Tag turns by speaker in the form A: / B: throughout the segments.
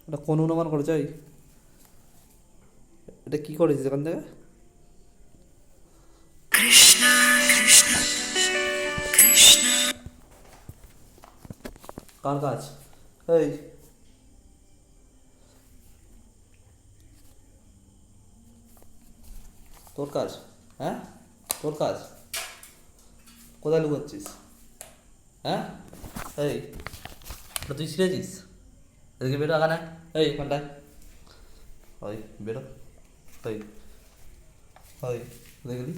A: এটা কোন অনুমান করে যাই? এটা কি করেছিস এখান থেকে? কার কাজ? এই, তোর কাজ? হ্যাঁ, তোর কাজ? কোথায় লুকাচ্ছিস? হ্যাঁ, এই, ওটা তুই ছিঁড়েছিস? এদিকে বেরো আগানে। এই কোনটায়? ওই বেরো। ওই, ওই দেখলি?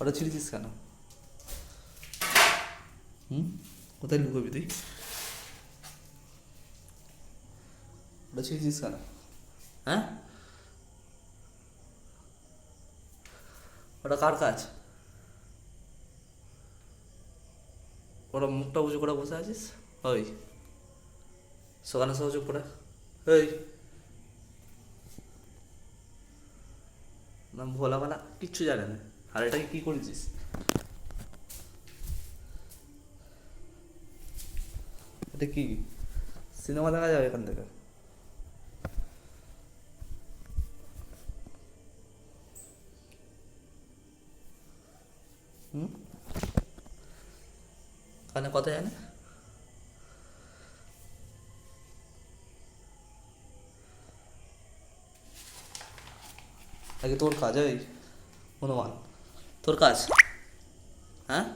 A: ওটা ছিঁড়েছিস কেন? হুম, কোথায় লুকাবি তুই? ওটা ছিঁড়েছিস কেন? হ্যাঁ, ওটা কার কাজ? ওটা মুখটা উঁচু করে বসে আছিস? ওই, সকালে সহযোগ করে। এই, না ভোলামালা কিচ্ছু জানে না। আর এটাকে কি করেছিস? এটা কি সিনেমা দেখা যাবে এখান থেকে? হুম, কানে কথা জানে? নাকি তোর কাজ? ওই অনুমান তোর কাজ? হ্যাঁ,